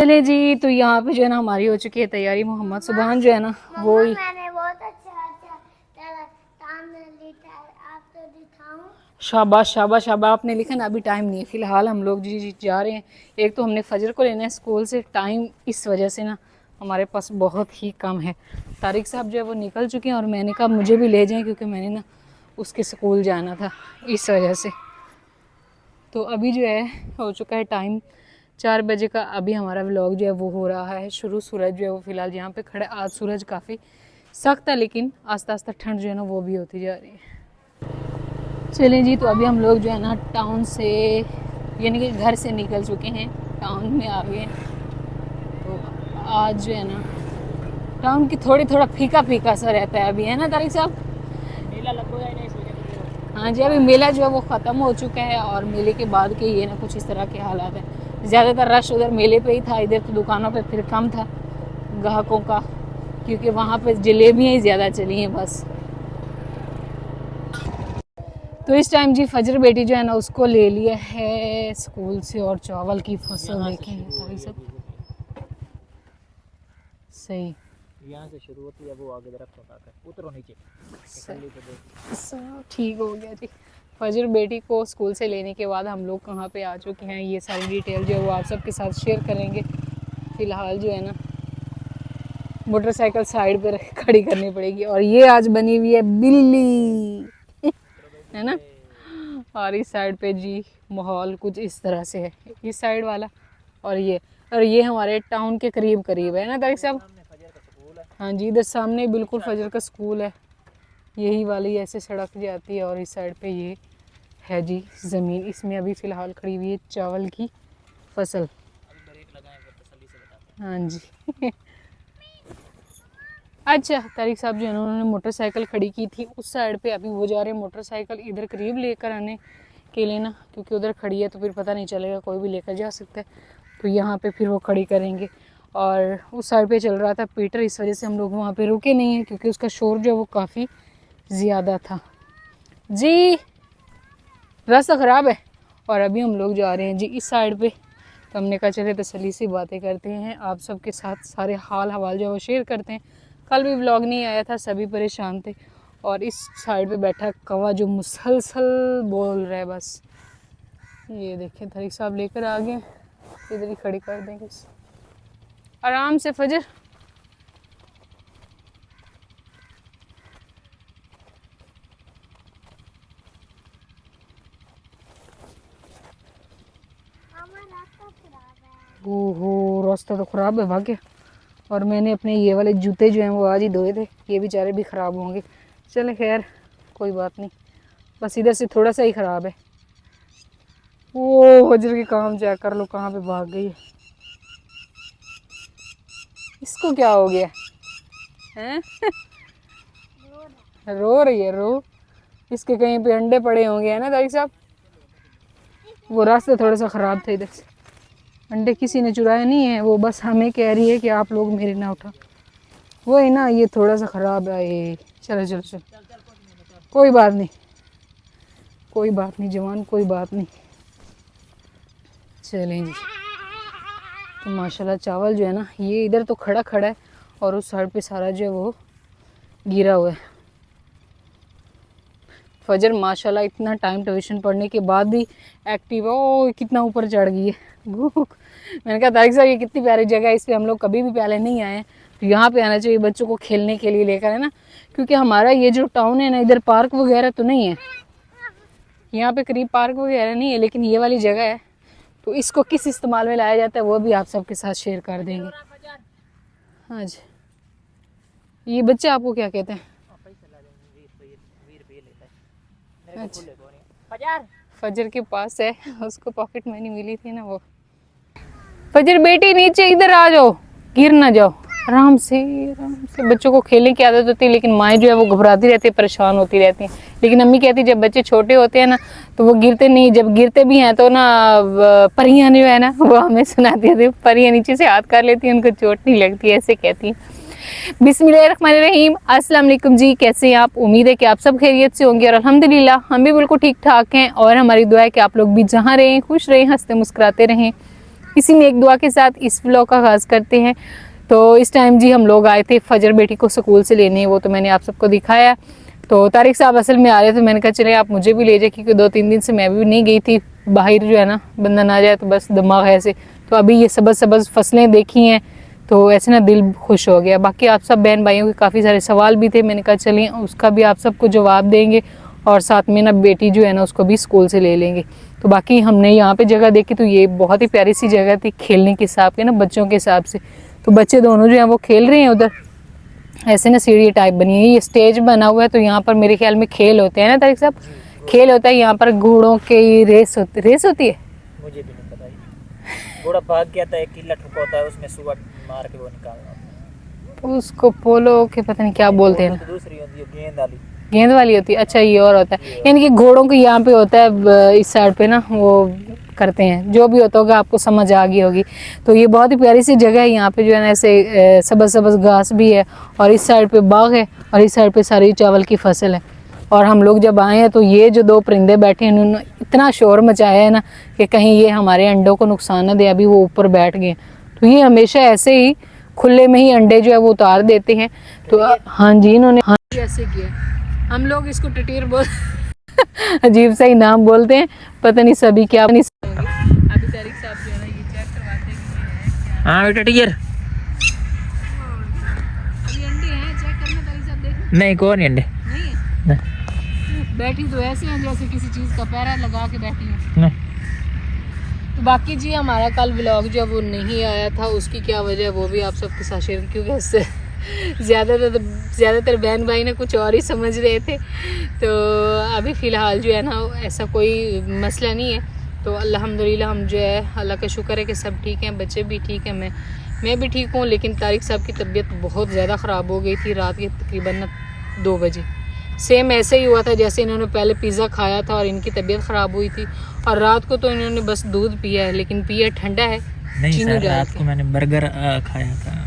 चले जी, तो यहाँ पे जो है ना हमारी हो चुकी है तैयारी। मोहम्मद सुबहान जो है ना वो ही मैंने बहुत अच्छा काम लिखा है, आपको दिखाऊं? शाबाश शाबाश शाबाश आपने लिखा ना। अभी टाइम नहीं है फिलहाल, हम लोग जी जा रहे हैं। एक तो हमने फजर को लेना है स्कूल से, टाइम इस वजह से ना हमारे पास बहुत ही कम है। तारिक साहब जो है वो निकल चुके हैं और मैंने कहा मुझे भी ले जाएं क्योंकि मैंने ना उसके स्कूल जाना था, इस वजह से। तो अभी जो है हो चुका है टाइम 4 बजे का। अभी हमारा व्लॉग जो है वो हो रहा है शुरू। सूरज जो है वो फिलहाल यहाँ पे खड़ा। आज सूरज काफ़ी सख्त है लेकिन आस्ता आस्ता ठंड जो है ना वो भी होती जा रही है। चलें जी, तो अभी हम लोग जो है ना टाउन से यानी कि घर से निकल चुके हैं, टाउन में आ गए हैं। तो आज जो है ना टाउन की थोड़ा फीका फीका सा रहता है अभी, है ना तारिक साहब? मेला लग गया नहीं सोचे। हाँ जी, अभी मेला जो है वो ख़त्म हो चुका है और मेले के बाद के ये ना कुछ इस तरह के हालात हैं। ज़्यादातर रश उधर मेले पे ही था, इधर तो दुकानों पे फिर कम था ग्राहकों का, क्योंकि वहाँ पे जलेबियाँ ही ज़्यादा चली हैं बस। तो इस टाइम जी फजर बेटी जो है ना उसको ले लिया है स्कूल से और चावल की फसल देखें सब सही। यहाँ से शुरू होती है वो आगे दरख्त होता है, उतरो नीचे सब ठीक हो गया जी। फजर बेटी को स्कूल से लेने के बाद हम लोग कहाँ पे आ चुके हैं, ये सारी डिटेल जो है वो आप सबके साथ शेयर करेंगे। फ़िलहाल जो है ना मोटरसाइकिल साइड पे खड़ी करनी पड़ेगी और ये आज बनी हुई है बिल्ली है ना। और इस साइड पे जी माहौल कुछ इस तरह से है, इस साइड वाला और ये हमारे टाउन के करीब करीब है ना तारिक साहब? हाँ जी, इधर सामने बिल्कुल फजर का स्कूल है। यही वाली ऐसे सड़क जाती है और इस साइड पे ये है जी ज़मीन। इसमें अभी फ़िलहाल खड़ी हुई है चावल की फसल। हाँ जी अच्छा, तारिक साहब जो है ना उन्होंने मोटरसाइकिल खड़ी की थी उस साइड पे, अभी वो जा रहे हैं मोटरसाइकिल इधर करीब लेकर आने के लिए ना, क्योंकि उधर खड़ी है तो फिर पता नहीं चलेगा, कोई भी लेकर जा सकता है। तो यहाँ पे फिर वो खड़ी करेंगे। और उस साइड पे चल रहा था पीटर, इस वजह से हम लोग वहाँ पे रुके नहीं हैं क्योंकि उसका शोर जो है वो काफ़ी ज़्यादा था जी। रास्ता ख़राब है और अभी हम लोग जा रहे हैं जी इस साइड पे। तो हमने कहा चले तसल्ली से बातें करते हैं, आप सबके साथ सारे हाल हवाल जो है वो शेयर करते हैं। कल भी व्लॉग नहीं आया था, सभी परेशान थे। और इस साइड पे बैठा कौवा जो मुसलसल बोल रहा है बस। ये देखें तारिक साहब लेकर आ गए, इधर ही खड़ी कर देंगे आराम से। फजर ओहो, रास्ता तो ख़राब है भाग्य। और मैंने अपने ये वाले जूते जो हैं वो आज ही धोए थे, ये बेचारे भी ख़राब होंगे। चले खैर कोई बात नहीं, बस इधर से थोड़ा सा ही ख़राब है। वो हजर के काम चेक कर लो कहाँ पे भाग गई है। इसको क्या हो गया हैं? रो रही है, रो। इसके कहीं पे अंडे पड़े होंगे, है ना तारिक साहब? वो रास्ता थोड़ा सा ख़राब था, इधर से अंडे किसी ने चुराया नहीं है, वो बस हमें कह रही है कि आप लोग मेरे ना उठा। वो है ना, ये थोड़ा सा ख़राब है ये। चलो चलो चलो, कोई बात नहीं, कोई बात नहीं जवान, कोई बात नहीं। चलें जी, तो माशाल्लाह चावल जो है ना ये इधर तो खड़ा खड़ा है और उस साइड पे सारा जो है वो गिरा हुआ है। फजर माशाल्लाह इतना टाइम ट्यूशन पढ़ने के बाद भी एक्टिव है। ओ कितना ऊपर चढ़ गई है भूख। मैंने कहा तारिक साहब ये कितनी प्यारी जगह है, इस पर हम लोग कभी भी पहले नहीं आए, तो यहाँ पे आना चाहिए बच्चों को खेलने के लिए लेकर, है ना। क्योंकि हमारा ये जो टाउन है ना इधर पार्क वगैरह तो नहीं है, यहाँ पे करीब पार्क वगैरह नहीं है, लेकिन ये वाली जगह है। तो इसको किस इस्तेमाल में लाया जाता है वो भी आप सबके साथ शेयर कर देंगे। हाँ जी, ये बच्चे आपको क्या कहते हैं? अच्छा, फजर के पास है, उसको पॉकेट मनी मिली थी ना वो। फजर बेटी नीचे इधर आ जाओ, गिर ना जाओ, आराम से आराम से। बच्चों को खेलने की आदत होती है लेकिन माएँ जो है वो घबराती रहती है, परेशान होती रहती हैं। लेकिन अम्मी कहती है जब बच्चे छोटे होते हैं ना तो वो गिरते नहीं, जब गिरते भी हैं तो ना परियां जो है ना वो हमें सुनाती है, परियां नीचे से हाथ कर लेती हैं, उनको चोट नहीं लगती, ऐसे कहती हैं। बिस्मिल्लाहिर्रहमानिर्रहीम, अस्सलाम वालेकुम जी, कैसे हैं आप? उम्मीद है कि आप सब खैरियत से होंगे और अल्हम्दुलिल्लाह हम भी बिल्कुल ठीक ठाक हैं। और हमारी दुआ है कि आप लोग भी जहाँ रहें खुश रहें, हंसते मुस्कुराते रहें। इसी में एक दुआ के साथ इस व्लॉग का आगाज़ करते हैं। तो इस टाइम जी हम लोग आए थे फजर बेटी को स्कूल से लेने, वो तो मैंने आप सबको दिखाया। तो तारिक साहब असल में आ रहे थे, मैंने कहा चले आप मुझे भी ले जाए, क्योंकि 2-3 दिन से मैं भी नहीं गई थी बाहर, जो है ना बंदा ना जाए तो बस दिमाग है ऐसे। तो अभी ये सबज सबज फसलें देखी हैं तो ऐसे ना दिल खुश हो गया। बाकी आप सब बहन भाइयों के काफ़ी सारे सवाल भी थे, मैंने कहा चलें उसका भी आप सबको जवाब देंगे और साथ में ना बेटी जो है ना उसको भी स्कूल से ले लेंगे। तो बाकी हमने यहाँ पे जगह देखी तो ये बहुत ही प्यारी सी जगह थी खेलने के हिसाब के ना, बच्चों के हिसाब से। तो बच्चे दोनों जो हैं वो खेल रहे हैं उधर, ऐसे ना सीढ़ी टाइप बनी है, ये स्टेज बना हुआ है। तो यहाँ पर मेरे ख्याल में खेल होते हैं ना तारिक साहब, खेल होता है यहाँ पर, घोड़ों की रेस होती है। मुझे भी नहीं पता ये। घोड़ा भाग गया था, एक किला ठुका होता है उसमें सुअर मार के वो निकालना होता है। उसको पोलो के पता नहीं क्या बोलते हैं ना, तो दूसरी होती है गेंद वाली। गेंद वाली होती है, अच्छा ये और होता है। यानी कि घोड़ों को यहाँ पे होता है इस साइड पे ना वो करते हैं, जो भी होता होगा आपको समझ आ गई होगी। तो ये बहुत ही प्यारी सी जगह है, यहाँ पे जो है ना ऐसे सबज सबज घास भी है और इस साइड पे बाग है और इस साइड पे सारी चावल की फसल है। और हम लोग जब आए हैं तो ये जो 2 परिंदे बैठे हैं उन्होंने इतना शोर मचाया है ना कि कहीं ये हमारे अंडों को नुकसान न दे, अभी वो ऊपर बैठ गए। तो ये हमेशा ऐसे ही खुले में ही अंडे जो है वो उतार देते हैं। तो हाँ जी इन्होंने हाँ ऐसे किया। हम लोग इसको टटीर बोल अजीब सा ही नाम बोलते हैं, पता नहीं सभी क्या नहीं। अभी तारिक साहब जो है ना ये चेक करवाते हैं। हाँ बेटा टीचर, अभी अंडे हैं, चेक करना तारिक साहब, देखना। नहीं कौन नहीं अंडे नहीं है? नहीं। बैठी तो ऐसे हैं जैसे किसी चीज़ का पैरा लगा के बैठी हूँ। नहीं। तो बाकी जी हमारा कल व्लॉग जो वो नहीं आया था, उसकी क्या वजह है वो भी आप सबके साथ शेयर, क्योंकि इससे ज़्यादातर बहन भाई ने कुछ और ही समझ रहे थे। तो अभी फ़िलहाल जो है ना ऐसा कोई मसला नहीं है। तो अल्हम्दुलिल्लाह हम जो है अल्लाह का शुक्र है कि सब ठीक हैं, बच्चे भी ठीक हैं, मैं भी ठीक हूँ। लेकिन तारिक साहब की तबीयत बहुत ज़्यादा ख़राब हो गई थी रात के तकरीबन 2 बजे। सेम ऐसे ही हुआ था जैसे इन्होंने पहले पिज़्ज़ा खाया था और इनकी तबीयत ख़राब हुई थी। और रात को तो इन्होंने बस दूध पिया है, लेकिन पिया ठंडा है। नहीं चीनी सर, डाल रात के। को मैंने बर्गर खाया था।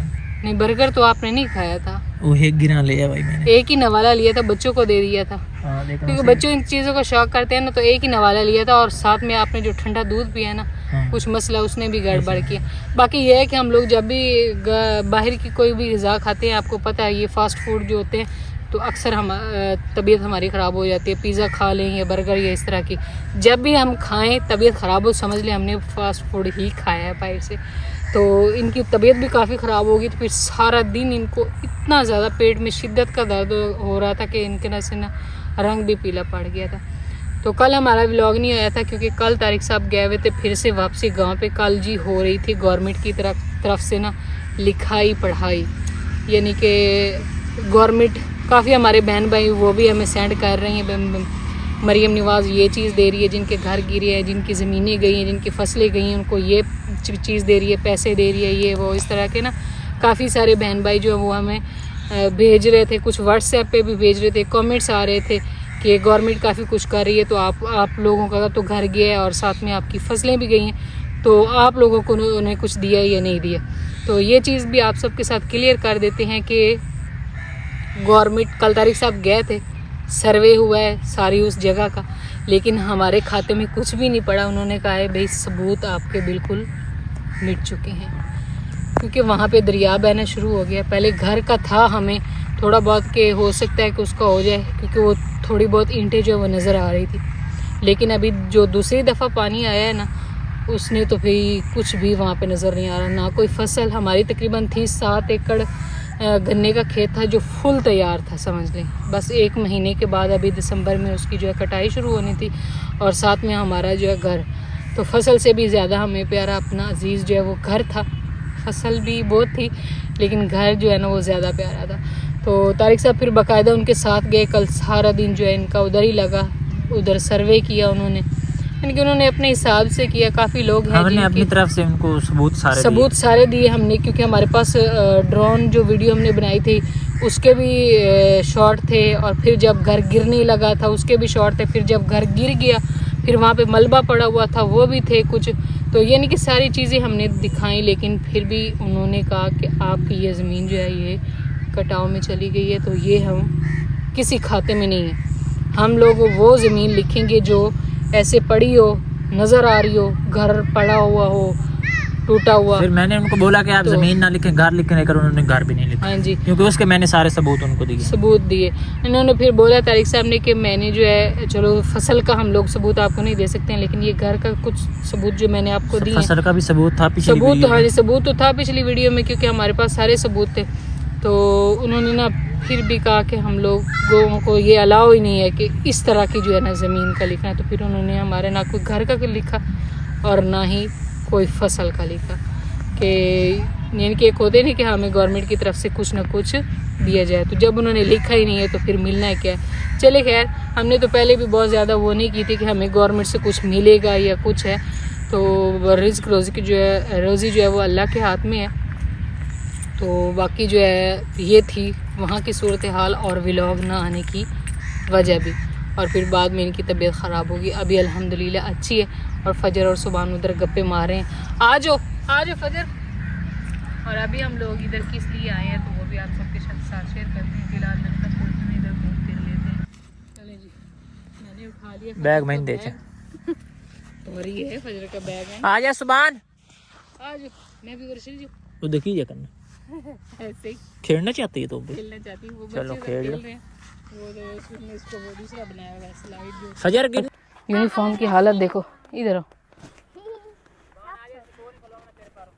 नहीं बर्गर तो आपने नहीं खाया था, वो एक गिरा लिया भाई मैंने, एक ही नवाला लिया था, बच्चों को दे दिया था। हाँ, देखो क्योंकि सही। बच्चों इन चीज़ों का शौक करते हैं ना, तो एक ही नवाला लिया था और साथ में आपने जो ठंडा दूध पिया ना, हाँ। कुछ मसला उसने भी गड़बड़ किया। बाकी ये है कि हम लोग जब भी बाहर की कोई भी ग़िज़ा खाते हैं, आपको पता है ये फ़ास्ट फूड जो होते हैं, तो अक्सर हम तबीयत हमारी ख़राब हो जाती है। पिज़्ज़ा खा लें या बर्गर या इस तरह की, जब भी हम खाएं तबीयत ख़राब हो, समझ लें हमने फ़ास्ट फूड ही खाया है बाहर से। तो इनकी तबीयत भी काफ़ी ख़राब होगी। तो फिर सारा दिन इनको इतना ज़्यादा पेट में शिद्दत का दर्द हो रहा था कि इनके ना से ना रंग भी पीला पड़ गया था। तो कल हमारा व्लॉग नहीं आया था क्योंकि कल तारिक साहब गए हुए थे फिर से वापसी गांव पे। कल जी हो रही थी गवर्नमेंट की तरफ से ना लिखाई पढ़ाई, यानी कि गवर्नमेंट काफ़ी हमारे बहन भाई वो भी हमें सेंड कर रही हैं। मरीम नवाज़ ये चीज़ दे रही है, जिनके घर गिरे हैं, जिनकी ज़मीनें गई हैं, जिनकी फसलें गई हैं, उनको ये चीज़ दे रही है, पैसे दे रही है, ये वो इस तरह के ना काफ़ी सारे बहन भाई जो वो हमें भेज रहे थे। कुछ व्हाट्सएप पे भी भेज रहे थे, कमेंट्स आ रहे थे कि गवर्नमेंट काफ़ी कुछ कर रही है, तो आप लोगों का तो घर गया है और साथ में आपकी फसलें भी गई हैं, तो आप लोगों को उन्हें कुछ दिया या नहीं दिया। तो ये चीज़ भी आप सबके साथ क्लियर कर देते हैं कि गवर्नमेंट, कल तारिक साहब गए थे, सर्वे हुआ है सारी उस जगह का, लेकिन हमारे खाते में कुछ भी नहीं पड़ा। उन्होंने कहा है भाई सबूत आपके बिल्कुल मिट चुके हैं, क्योंकि वहाँ पे दरिया बहना शुरू हो गया। पहले घर का था, हमें थोड़ा बहुत के हो सकता है कि उसका हो जाए, क्योंकि वो थोड़ी बहुत ईंटें जो वो नज़र आ रही थी। लेकिन अभी जो दूसरी दफ़ा पानी आया है ना, उसने तो भाई कुछ भी वहाँ पे नज़र नहीं आ रहा, ना कोई फसल। हमारी तकरीबन थी 7 एकड़ गन्ने का खेत था जो फुल तैयार था, समझ लें। बस 1 महीने के बाद अभी दिसंबर में उसकी जो है कटाई शुरू होनी थी, और साथ में हमारा जो है घर, तो फसल से भी ज़्यादा हमें प्यारा अपना अजीज़ जो है वो घर था। फसल भी बहुत थी लेकिन घर जो है ना वो ज़्यादा प्यारा था। तो तारिक साहब फिर बाकायदा उनके साथ गए, कल सारा दिन जो है इनका उधर ही लगा, उधर सर्वे किया उन्होंने, यानी कि उन्होंने अपने हिसाब से किया। काफ़ी लोग हैं हमने अपनी तरफ से उनको सबूत सारे दिए हमने, क्योंकि हमारे पास ड्रोन जो वीडियो हमने बनाई थी उसके भी शॉट थे, और फिर जब घर गिरने लगा था उसके भी शॉट थे, फिर जब घर गिर गया फिर वहाँ पे मलबा पड़ा हुआ था वो भी थे कुछ। तो यानी कि सारी चीज़ें हमने दिखाई, लेकिन फिर भी उन्होंने कहा कि आपकी ये ज़मीन जो है ये कटाव में चली गई है, तो ये हम किसी खाते में नहीं है। हम लोग वो ज़मीन लिखेंगे जो ऐसे पड़ी हो, नज़र आ रही हो, घर पड़ा हुआ हो, टूटा हुआ। फिर मैंने उनको बोला कि आप ज़मीन ना लिखें, घर लिखें, कर उन्होंने घर भी नहीं लिखा। हाँ जी, क्योंकि उसके मैंने सारे सबूत उनको दिए। सबूत दिए। इन्होंने फिर बोला तारिक साहब ने कि मैंने जो है, चलो फसल का हम लोग सबूत आपको नहीं दे सकते हैं, लेकिन ये घर का कुछ सबूत जो मैंने आपको दिए, फसल का भी सबूत था पिछली सबूत तो वीडियो हाँ में। जी, सबूत तो था पिछली वीडियो में, क्योंकि हमारे पास सारे सबूत थे। तो उन्होंने ना फिर भी कहा कि हम लोगों को ये अलाउ ही नहीं है कि इस तरह की जो है ना ज़मीन का लिखना है। तो फिर उन्होंने हमारे ना कोई घर का लिखा और ना ही कोई फसल का लिखा, कि यानी कि एक होते नहीं कि हमें गवर्नमेंट की तरफ से कुछ ना कुछ दिया जाए। तो जब उन्होंने लिखा ही नहीं है तो फिर मिलना है क्या है। चले खैर, हमने तो पहले भी बहुत ज़्यादा वो नहीं की थी कि हमें गवर्नमेंट से कुछ मिलेगा या कुछ है। तो रिज़्क रोज़ी की जो है, रोज़ी जो है वो अल्लाह के हाथ में है। तो बाकी जो है ये थी वहाँ की सूरत हाल और व्लॉग ना आने की वजह भी। और फिर बाद में इनकी तबीयत ख़राब होगी। अभी अल्हम्दुलिल्लाह अच्छी है और फजर और सुबह उधर गप्पे मार रहे हैं। आ जाओ फजर। और अभी हम लोग इधर किस लिए आए हैं तो वो भी आप सबके साथ शेयर करते हैं। फिलहाल मैंने कहा सोचते हैं इधर घूम फिर लेते हैं। चले जी, मैंने उठा लिया बैग मैंने दे और ये है फजर का बैग है। आ जा सुबान, आ जाओ, मैं भी वर्षिल जी वो देखिए करना ऐसे ही खेलना चाहती है तो भी। खेलना चाहती हूँ। वो चलो बच्चे खेल लो। रहे हैं, वो तो उसने इसको वो दूसरा बनाया हुआ है स्लाइड जो। फजर गिर यूनिफॉर्म की हालत देखो, इधर आओ,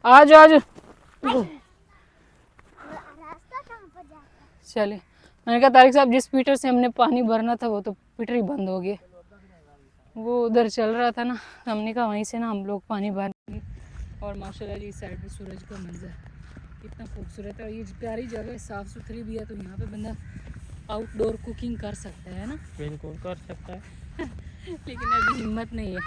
आ जाओ। रास्ता कहाँ पर जाता है? चले, मैंने कहा तारिक साहब जिस पीटर से हमने पानी भरना था वो तो पीटर ही बंद हो गया, वो उधर चल रहा था ना। हमने कहा वहीं से ना हम लोग पानी भरेंगे। और माशाल्लाह जी इस साइड पे सूरज का मंजर कितना खूबसूरत है। और ये प्यारी जगह है, साफ़ सुथरी भी है, तो यहाँ पे बंदा आउटडोर कुकिंग कर सकता है ना। बिल्कुल कर सकता है। लेकिन अभी हिम्मत नहीं है।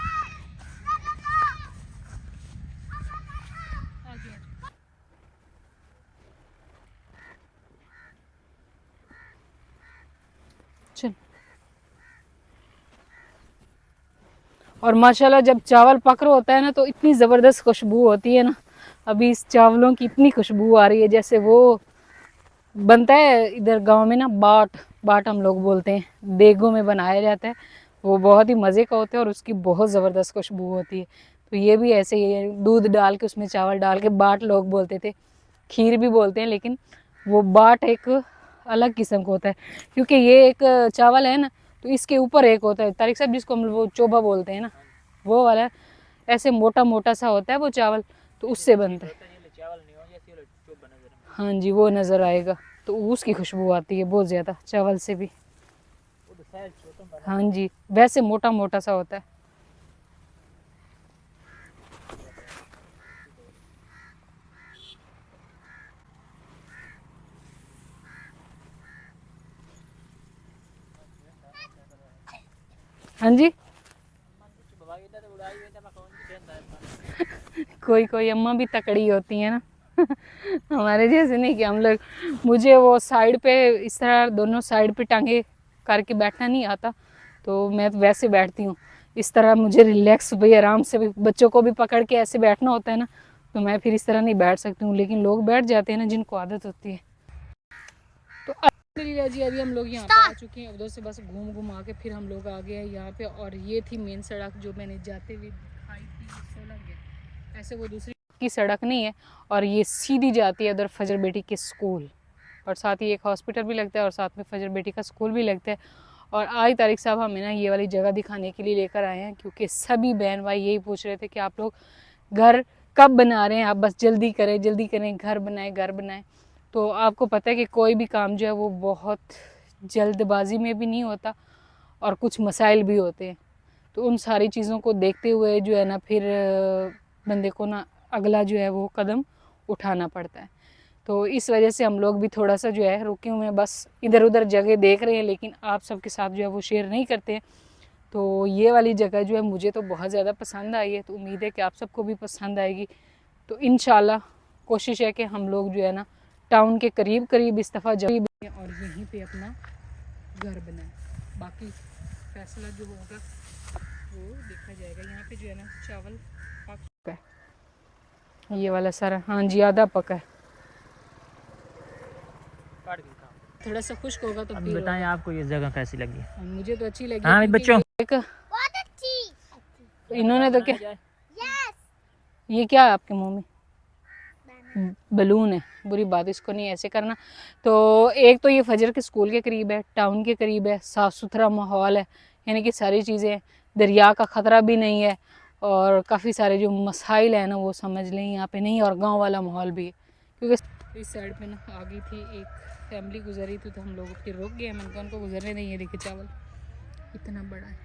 चल, और माशाल्लाह जब चावल पक रहा होता है ना तो इतनी ज़बरदस्त खुशबू होती है ना। अभी इस चावलों की इतनी खुशबू आ रही है, जैसे वो बनता है इधर गांव में ना, बाट हम लोग बोलते हैं, देगों में बनाया जाता है। वो बहुत ही मज़े का होता है और उसकी बहुत ज़बरदस्त खुशबू होती है। तो ये भी ऐसे ही है, दूध डाल के उसमें चावल डाल के, बाट लोग बोलते थे, खीर भी बोलते हैं, लेकिन वो बाट एक अलग किस्म का होता है। क्योंकि ये एक चावल है ना, तो इसके ऊपर एक होता है तारिक साहब जिसको हम वो चोबा बोलते हैं ना, वो वाला ऐसे मोटा मोटा सा होता है वो चावल, तो उससे बनता है। हाँ जी, वो नज़र आएगा, तो उसकी खुशबू आती है बहुत ज़्यादा चावल से भी। हाँ जी, वैसे मोटा मोटा सा होता है। हाँ जी, कोई कोई अम्मा भी तकड़ी होती है ना। हमारे जैसे नहीं कि हम लोग, मुझे वो साइड पे इस तरह दोनों साइड पे टांगे करके बैठना नहीं आता, तो मैं वैसे बैठती हूँ इस तरह। मुझे रिलैक्स भाई आराम से, भी बच्चों को भी पकड़ के ऐसे बैठना होता है ना, तो मैं फिर इस तरह नहीं बैठ सकती हूँ। लेकिन लोग बैठ जाते हैं ना जिनको आदत होती है। तो अल्हम्दुलिल्लाह जी अभी हम लोग यहाँ पे आ चुके हैं। उधर से बस घूम घुमा के फिर हम लोग आ गए हैं यहाँ पे। और ये थी मेन सड़क जो मैंने जाते हुए दिखाई थी, सोलह गया। ऐसे वो दूसरी की सड़क नहीं है, और ये सीधी जाती है उधर फजर बेटी के स्कूल, और साथ ही एक हॉस्पिटल भी लगता है और साथ में फजर बेटी का स्कूल भी लगता है। और आज तारिक साहब हमें ना ये वाली जगह दिखाने के लिए लेकर आए हैं, क्योंकि सभी बहन भाई यही पूछ रहे थे कि आप लोग घर कब बना रहे हैं, आप बस जल्दी करें घर बनाएं। तो आपको पता है कि कोई भी काम जो है वो बहुत जल्दबाजी में भी नहीं होता, और कुछ मसाइल भी होते हैं। तो उन सारी चीज़ों को देखते हुए जो है ना, फिर बंदे को ना अगला जो है वो कदम उठाना पड़ता है। तो इस वजह से हम लोग भी थोड़ा सा जो है रुके हुए हैं, बस इधर उधर जगह देख रहे हैं, लेकिन आप सबके साथ जो है वो शेयर नहीं करते हैं। तो ये वाली जगह जो है मुझे तो बहुत ज़्यादा पसंद आई है, तो उम्मीद है कि आप सबको भी पसंद आएगी। तो इंशाल्लाह कोशिश है कि हम लोग जो है ना टाउन के करीब इस दफ़ा जगह और यहीं पे अपना घर बनाएं। बाकी फैसला जो होगा वो देखा जाएगा। यहाँ पे जो है ना चावल पक चुका है, ये वाला सारा, हाँ जी आधा पका है, थोड़ा सा खुश्क होगा तो फिर बताएं आपको ये जगह कैसी लगी? मुझे तो अच्छी लगी। हाँ बच्चों, बहुत अच्छी। इन्होंने तो क्या, यस ये क्या है आपके मुंह में? बलून है। बुरी बात, इसको नहीं ऐसे करना। तो एक तो ये फजर के स्कूल के करीब है, टाउन के करीब है, साफ़ सुथरा माहौल है, यानी कि सारी चीज़ें, दरिया का ख़तरा भी नहीं है, और काफ़ी सारे जो मसाइल हैं ना वो समझ लें यहाँ पे नहीं, और गांव वाला माहौल भी है। क्योंकि इस साइड पे ना आगे थी एक फैमिली गुजरी थी, तो हम लोग फिर रुक गए। मैंने कहा उनको गुजरने नहीं है। देखिए चावल इतना बड़ा है,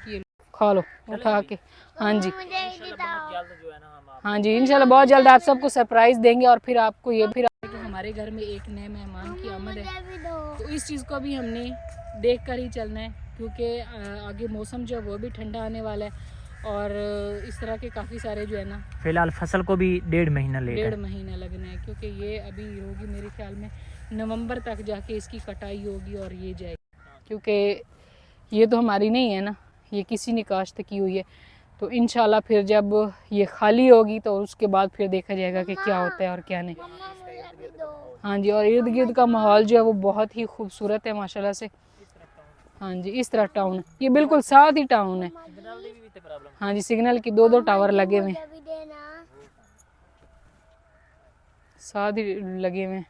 ये खा लो उठा के। हाँ जी, जल्द जो है ना हम हाँ जी, इंशाल्लाह बहुत जल्द आप सबको सरप्राइज़ देंगे। और फिर आपको ये फिर कि हमारे घर में एक नए मेहमान की आमद है, तो इस चीज़ को भी हमने देख कर ही चलना है, क्योंकि आगे मौसम जो है वो भी ठंडा आने वाला है, और इस तरह के काफ़ी सारे जो है ना, फिलहाल फसल को भी 1.5 महीना लेट है। 1.5 महीना लगना है, क्योंकि ये अभी होगी मेरे ख्याल में नवंबर तक जाके इसकी कटाई होगी और ये जाएगी, क्योंकि ये तो हमारी नहीं है ना, ये किसी ने काश्त की हुई है। तो इंशाल्लाह फिर जब ये खाली होगी तो उसके बाद फिर देखा जाएगा कि क्या होता है और क्या नहीं। हाँ जी, और इर्द गिर्द का माहौल जो है वो बहुत ही खूबसूरत है माशाल्लाह से। हाँ जी, इस तरह टाउन है, ये बिल्कुल साथ ही टाउन है। हाँ जी, सिग्नल की 2-2 टावर लगे हुए हैं, साथ ही लगे हुए हैं।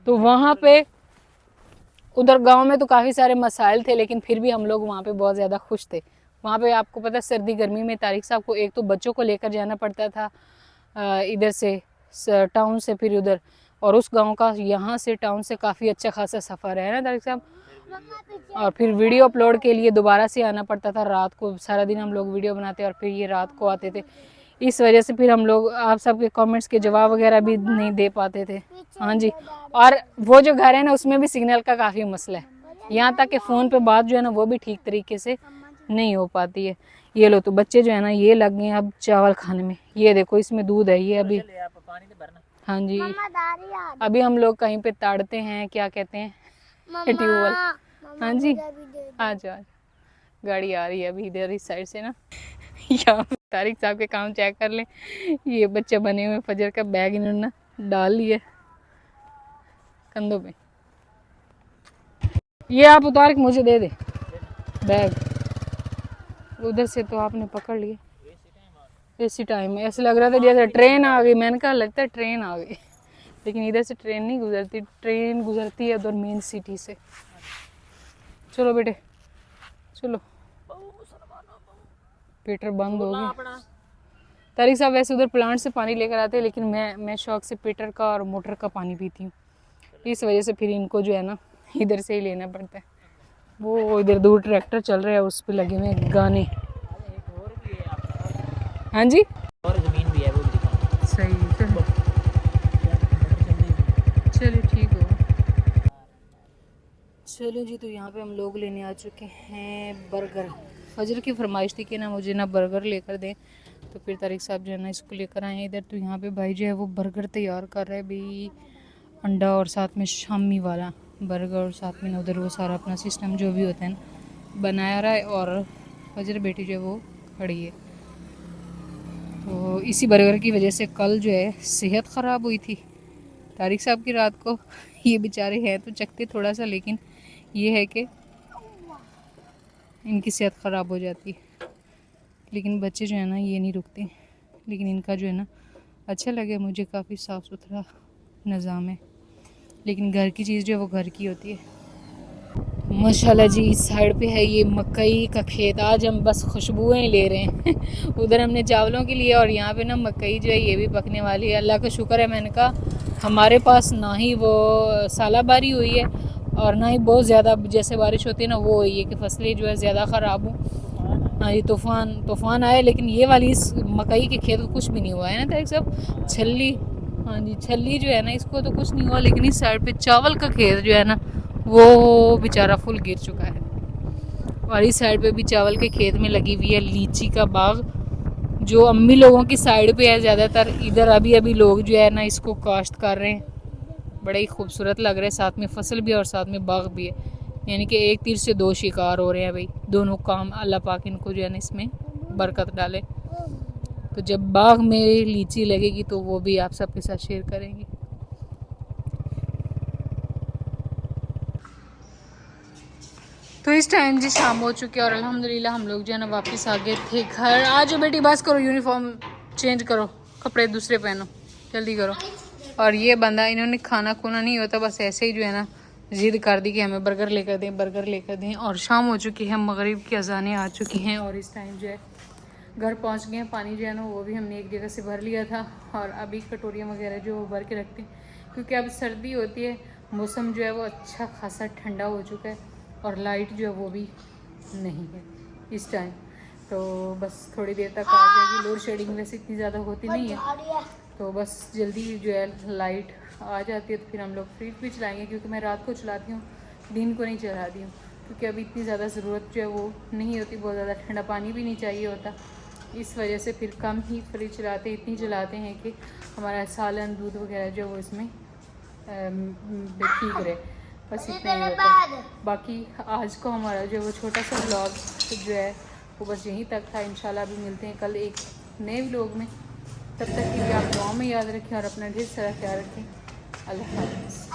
तो वहाँ पे उधर गांव में तो काफ़ी सारे मसाइल थे, लेकिन फिर भी हम लोग वहाँ पे बहुत ज़्यादा खुश थे। वहाँ पे आपको पता है सर्दी गर्मी में तारिक साहब को एक तो बच्चों को लेकर जाना पड़ता था इधर से टाउन से फिर उधर, और उस गांव का यहाँ से टाउन से काफ़ी अच्छा खासा सफ़र है ना तारिक साहब। और फिर वीडियो अपलोड के लिए दोबारा से आना पड़ता था रात को, सारा दिन हम लोग वीडियो बनाते और फिर ये रात को आते थे। इस वजह से फिर हम लोग आप सबके कमेंट्स के जवाब वगैरह भी नहीं दे पाते थे। हाँ जी, और वो जो घर है ना उसमें भी सिग्नल का काफ़ी मसला है, यहाँ तक कि फ़ोन पे बात जो है ना वो भी ठीक तरीके से नहीं हो पाती है। ये लो, तो बच्चे जो है ना ये लग गए अब चावल खाने में। ये देखो इसमें दूध है, ये अभी। हाँ जी, अभी हम लोग कहीं पे ताड़ते हैं, क्या कहते हैं, ट्यूबवेल। हाँ जी, आ जाओ, गाड़ी आ रही है अभी इधर इस साइड से ना। यहाँ तारिक साहब के काम चेक कर लें, ये बच्चे बने हुए फजर का बैग इन्होंने ना डाल लिया कंधों पे। ये आप उतार के मुझे दे दे बैग, उधर से तो आपने पकड़ लिए। इसी टाइम में ऐसे लग रहा था जैसे ट्रेन आ गई, मैंने कहा लगता है ट्रेन आ गई, लेकिन इधर से ट्रेन नहीं गुजरती, ट्रेन गुजरती है उधर मेन सिटी से। चलो बेटे चलो, पीटर बंद हो गया। तारिक साहब वैसे उधर प्लांट से पानी लेकर आते हैं, लेकिन मैं शौक से पीटर का और मोटर का पानी पीती हूँ, इस वजह से फिर इनको जो है ना इधर से ही लेना पड़ता है। वो इधर दूर ट्रैक्टर चल रहा है, उस पर लगे हुए गाने। हाँ जी, और ज़मीन भी है, वो भी दिखाओ। सही, चलो ठीक हो। चलो जी, तो यहाँ पे हम लोग लेने आ चुके हैं बर्गर। फजर की फरमाइश थी कि ना मुझे ना बर्गर लेकर दें, तो फिर तारिक साहब जो है ना इसको लेकर आए हैं इधर। तो यहाँ पे भाई जो है वो बर्गर तैयार कर रहे हैं भाई, अंडा और साथ में शामी वाला बर्गर, और साथ में ना उधर वो सारा अपना सिस्टम जो भी होता है ना बनाया रहा है, और फजर बेटी जो है वो खड़ी है। तो इसी बर्गर की वजह से कल जो है सेहत ख़राब हुई थी तारिक साहब की रात को। ये बेचारे हैं तो चखते थोड़ा सा, लेकिन ये है कि इनकी सेहत ख़राब हो जाती है। लेकिन बच्चे जो है ना ये नहीं रुकते, लेकिन इनका जो है ना अच्छा लगे मुझे, काफ़ी साफ़ सुथरा निज़ाम है, लेकिन घर की चीज़ जो है वो घर की होती है। माशाल्लाह जी, इस साइड पे है ये मकई का खेत, आज हम बस खुशबुएं ले रहे हैं। उधर हमने चावलों के लिए, और यहाँ पे ना मकई जो है ये भी पकने वाली है। अल्लाह का शुक्र है, मैंने कहा हमारे पास ना ही वो सालाबारी हुई है और ना ही बहुत ज़्यादा जैसे बारिश होती है ना वो हुई है कि फसलें जो है ज़्यादा ख़राब हों। हाँ, ये तूफ़ान आए, लेकिन ये वाली इस मकई के खेत को कुछ भी नहीं हुआ है ना तारिक साहब। छल्ली, हाँ जी, छल्ली जो है ना इसको तो कुछ नहीं हुआ, लेकिन इस साइड पे चावल का खेत जो है ना वो बेचारा फुल गिर चुका है। और इस साइड पे भी चावल के खेत में लगी हुई है लीची का बाग, जो अम्मी लोगों की साइड पे है ज़्यादातर। इधर अभी लोग जो है ना इसको काश्त कर रहे हैं, बड़ा ही खूबसूरत लग रहा है, साथ में फसल भी है और साथ में बाग भी है, यानी कि एक तीर से दो शिकार हो रहे हैं भाई। दोनों काम अल्लाह पाक इनको जो है ना इसमें बरकत डाले। तो जब बाग में लीची लगेगी तो वो भी आप सबके साथ शेयर करेंगे। तो इस टाइम जी शाम हो चुकी है और अल्हम्दुलिल्लाह हम लोग जो है ना वापस आ गए थे घर। आज बेटी बस करो, यूनिफॉर्म चेंज करो, कपड़े दूसरे पहनो, जल्दी करो। और ये बंदा, इन्होंने खाना खूना नहीं होता, बस ऐसे ही जो है ना जिद कर दी कि हमें बर्गर लेकर दें, बर्गर लेकर दें। और शाम हो चुकी है, मगरिब की अजानें आ चुकी हैं और इस टाइम जो है घर पहुंच गए हैं। पानी जो है ना वो भी हमने एक जगह से भर लिया था और अभी कटोरियाँ वगैरह जो भर के रखते हैं, क्योंकि अब सर्दी होती है, मौसम जो है वो अच्छा खासा ठंडा हो चुका है और लाइट जो है वो भी नहीं है इस टाइम। तो बस थोड़ी देर तक आ जाएगी। लोड शेडिंग वैसे इतनी ज़्यादा होती नहीं है, तो बस जल्दी जो है लाइट आ जाती है तो फिर हम लोग फ्रिज भी चलाएंगे, क्योंकि मैं रात को चलाती हूँ, दिन को नहीं चलाती हूँ, क्योंकि अभी इतनी ज़्यादा ज़रूरत जो है वो नहीं होती, बहुत ज़्यादा ठंडा पानी भी नहीं चाहिए होता, इस वजह से फिर कम ही फ्रिज चलाते, इतनी चलाते हैं कि हमारा सालन दूध वगैरह जो है वो इसमें ठीक रहे। बस इतना ही होता है। बाकी आज को हमारा जो वो छोटा सा व्लॉग जो है वो बस यहीं तक था। इंशाल्लाह अभी मिलते हैं कल एक नए व्लॉग में। तब तक के लिए आप दुआ में याद रखें और अपना ढेर सारा ख्याल रखें। अल्लाह हाफ़िज़।